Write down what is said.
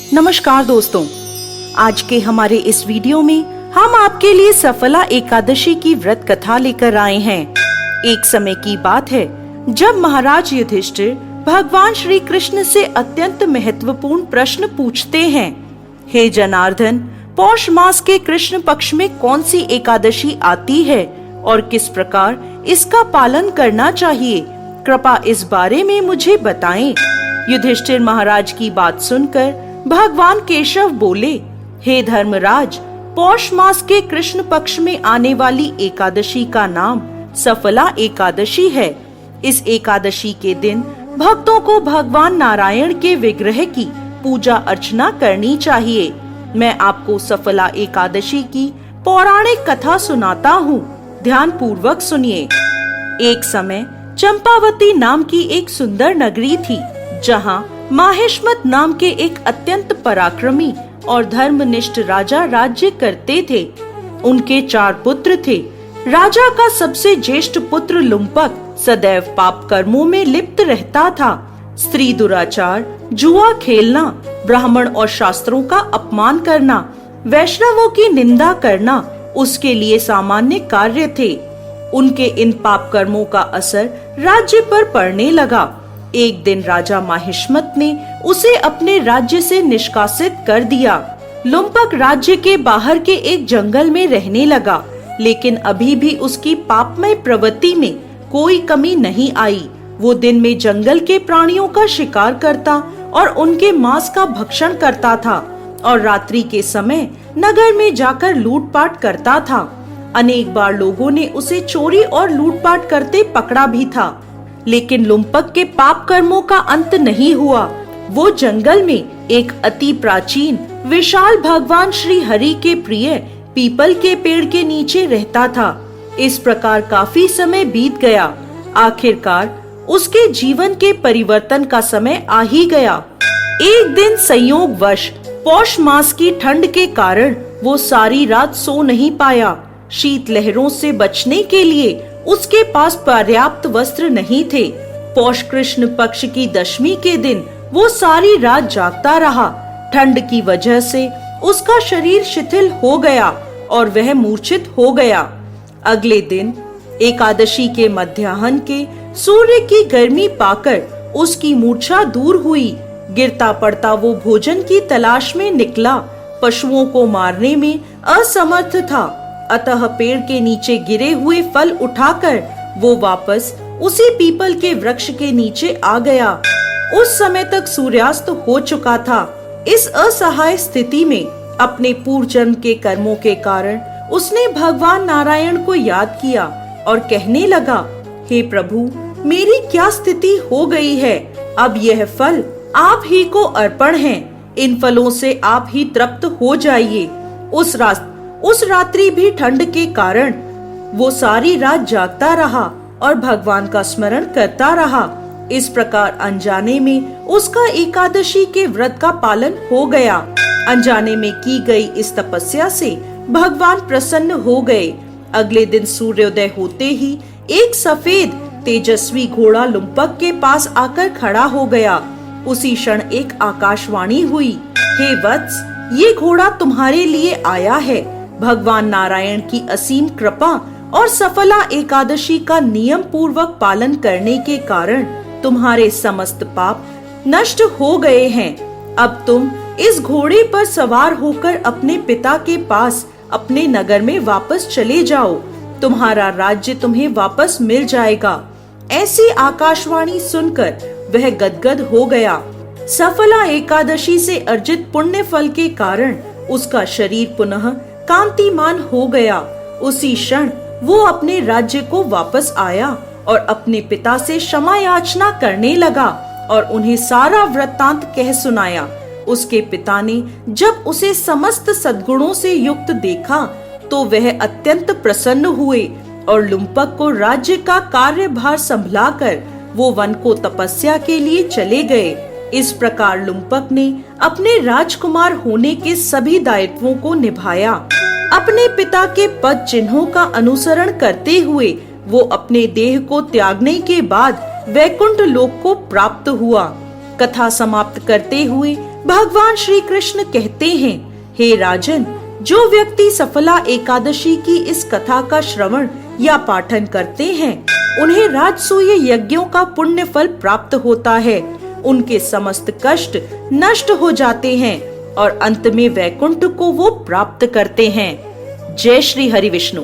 नमस्कार दोस्तों, आज के हमारे इस वीडियो में हम आपके लिए सफला एकादशी की व्रत कथा लेकर आए हैं। एक समय की बात है जब महाराज युधिष्ठिर भगवान श्री कृष्ण से अत्यंत महत्वपूर्ण प्रश्न पूछते हैं। हे जनार्दन, पौष मास के कृष्ण पक्ष में कौन सी एकादशी आती है और किस प्रकार इसका पालन करना चाहिए? कृपया इस बारे में मुझे बताएं। युधिष्ठिर महाराज की बात सुनकर भगवान केशव बोले, हे धर्मराज, पौष मास के कृष्ण पक्ष में आने वाली एकादशी का नाम सफला एकादशी है। इस एकादशी के दिन भक्तों को भगवान नारायण के विग्रह की पूजा अर्चना करनी चाहिए। मैं आपको सफला एकादशी की पौराणिक कथा सुनाता हूँ, ध्यान पूर्वक सुनिए। एक समय चंपावती नाम की एक सुंदर नगरी थी, जहाँ माहेश्मत नाम के एक अत्यंत पराक्रमी और धर्मनिष्ठ राजा राज्य करते थे। उनके 4 पुत्र थे। राजा का सबसे ज्येष्ठ पुत्र लुम्पक सदैव पाप कर्मों में लिप्त रहता था। स्त्री दुराचार, जुआ खेलना, ब्राह्मण और शास्त्रों का अपमान करना, वैष्णवों की निंदा करना उसके लिए सामान्य कार्य थे। उनके इन पाप कर्मों का असर राज्य पर पड़ने लगा। एक दिन राजा माहिष्मत ने उसे अपने राज्य से निष्कासित कर दिया। लुम्पक राज्य के बाहर के एक जंगल में रहने लगा, लेकिन अभी भी उसकी पापमय प्रवृत्ति में कोई कमी नहीं आई। वो दिन में जंगल के प्राणियों का शिकार करता और उनके मांस का भक्षण करता था, और रात्रि के समय नगर में जाकर लूटपाट करता था। अनेक बार लोगों ने उसे चोरी और लूटपाट करते पकड़ा भी था, लेकिन लुम्पक के पाप कर्मों का अंत नहीं हुआ। वो जंगल में एक अति प्राचीन विशाल भगवान श्री हरि के प्रिय पीपल के पेड़ के नीचे रहता था। इस प्रकार काफी समय बीत गया। आखिरकार उसके जीवन के परिवर्तन का समय आ ही गया। एक दिन संयोगवश पौष मास की ठंड के कारण वो सारी रात सो नहीं पाया। शीत लहरों से बचने के लिए उसके पास पर्याप्त वस्त्र नहीं थे। पौष कृष्ण पक्ष की दशमी के दिन वो सारी रात जागता रहा। ठंड की वजह से उसका शरीर शिथिल हो गया और वह मूर्छित हो गया। अगले दिन एकादशी के मध्याह्न के सूर्य की गर्मी पाकर उसकी मूर्छा दूर हुई। गिरता पड़ता वो भोजन की तलाश में निकला। पशुओं को मारने में असमर्थ था, अतः पेड़ के नीचे गिरे हुए फल उठाकर वो वापस उसी पीपल के वृक्ष के नीचे आ गया। उस समय तक सूर्यास्त हो चुका था। इस असहाय स्थिति में अपने पूर्व जन्म के कर्मों के कारण उसने भगवान नारायण को याद किया और कहने लगा, हे प्रभु, मेरी क्या स्थिति हो गई है। अब यह फल आप ही को अर्पण है। इन फलों से आप ही तृप्त हो जाइए। उस रात्रि भी ठंड के कारण वो सारी रात जागता रहा और भगवान का स्मरण करता रहा। इस प्रकार अनजाने में उसका एकादशी के व्रत का पालन हो गया। अनजाने में की गई इस तपस्या से भगवान प्रसन्न हो गए। अगले दिन सूर्योदय होते ही एक सफेद तेजस्वी घोड़ा लुम्पक के पास आकर खड़ा हो गया। उसी क्षण एक आकाशवाणी हुई, हे वत्स, ये घोड़ा तुम्हारे लिए आया है। भगवान नारायण की असीम कृपा और सफला एकादशी का नियम पूर्वक पालन करने के कारण तुम्हारे समस्त पाप नष्ट हो गए हैं। अब तुम इस घोड़े पर सवार होकर अपने पिता के पास अपने नगर में वापस चले जाओ। तुम्हारा राज्य तुम्हें वापस मिल जाएगा। ऐसी आकाशवाणी सुनकर वह गदगद हो गया। सफला एकादशी से अर्जित पुण्य फल के कारण उसका शरीर पुनः कांतिमान हो गया। उसी क्षण वो अपने राज्य को वापस आया और अपने पिता से क्षमा याचना करने लगा और उन्हें सारा वृत्तांत कह सुनाया। उसके पिता ने जब उसे समस्त सद्गुणों से युक्त देखा तो वह अत्यंत प्रसन्न हुए और लुम्पक को राज्य का कार्यभार संभलाकर वो वन को तपस्या के लिए चले गए। इस प्रकार लुम्पक ने अपने राजकुमार होने के सभी दायित्वों को निभाया। अपने पिता के पद चिन्हों का अनुसरण करते हुए वो अपने देह को त्यागने के बाद वैकुंठ लोक को प्राप्त हुआ। कथा समाप्त करते हुए भगवान श्री कृष्ण कहते हैं, हे राजन, जो व्यक्ति सफला एकादशी की इस कथा का श्रवण या पाठन करते हैं, उन्हें राजसूय यज्ञों का पुण्य फल प्राप्त होता है। उनके समस्त कष्ट नष्ट हो जाते हैं और अंत में वैकुंठ को वो प्राप्त करते हैं। जय श्री हरि विष्णु।